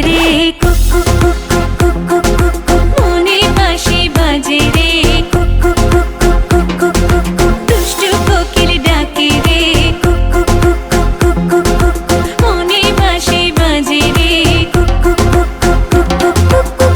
রে cook cook cook cook cook cook cook মনে বাঁশি বাজে রে cook cook cook cook cook cook cook দুষ্টু কোকিল ডাকে রে cook cook cook cook cook cook cook মনে বাঁশি বাজে রে cook cook cook cook cook cook cook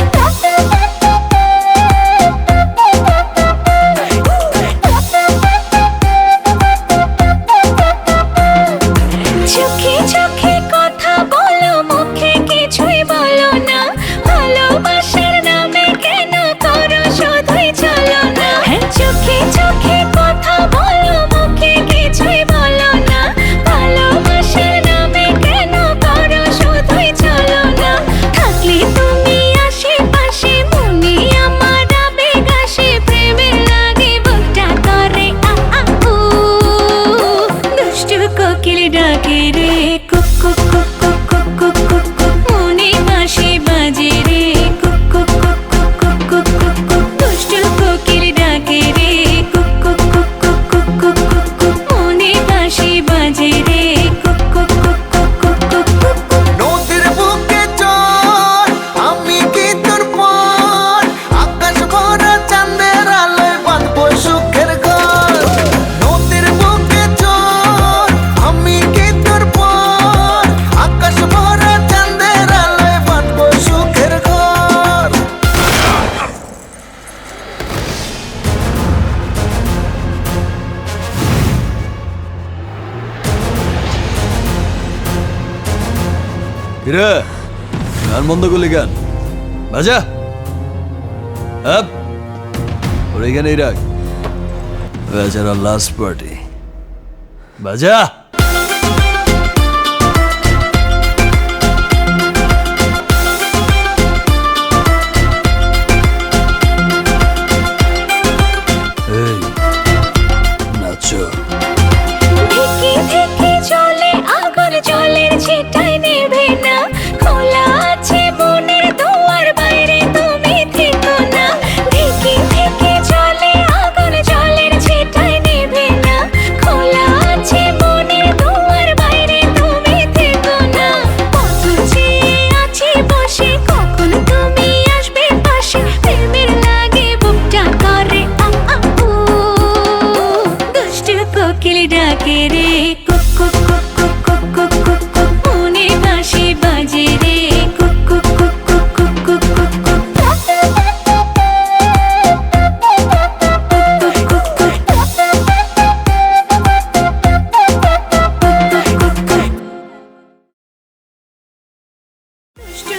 চোখে চোখে কথা বলো মুখে কিছুই বলো না ভালোবাসার নামে কেন করো শুধুই চলো না চোখে চোখে কথা বলো মুখে কিছুই বলো না ভালোবাসার নামে কেন করো শুধুই চলো না থাকলে তুমি আশেপাশে মনে আমার আবেগ আসে প্রেমের লাগে বুকটা করে আ আ উ দুষ্টু কোকিল ডাকে রে cook cook cook cook cook cook cook মনে বাঁশি বাজে রে cook cook cook cook cook cook cook দুষ্টু কোকিল ডাকে রে cook cook cook cook cook cook cook মনে বাঁশি বাজে রে cook cook cook cook cook cook cook নদীর বুকে চল আমি কি তোর পর আকাশ ভরা চাঁদের আলোয় বাঁধবো সুখের ঘর নদীর বুকে চল আমি কি তোর পর আকাশ ভরা চাঁদের আলোয় বাঁধবো সুখের ঘর কিরে গান বন্ধ করলি গান বাজা আপ ওর এখানেই রাখ বেচারা লাস্ট পার্টি বাজা এই নাচো ঢেকে ঢেকে চলে আগুন জলের ছিটায় নেভে না খোলা আছে মনের দুয়ার বাইরে তুমি থেকো না ঢেকে ঢেকে চলে আগুন জলের ছিটায় নেভে না খোলা আছে মনের দুয়ার বাইরে তুমি থেকো না কত চেয়ে আছি বসে কখন তুমি আসবে পাশে প্রেমের লাগে বুকটা করে আ আ উ দুষ্টু কোকিল ডাকে রে cook cook cook cook cook cook cook cook মনে বাঁশি বাজে রে cook cook cook cook cook cook cook cook দুষ্টু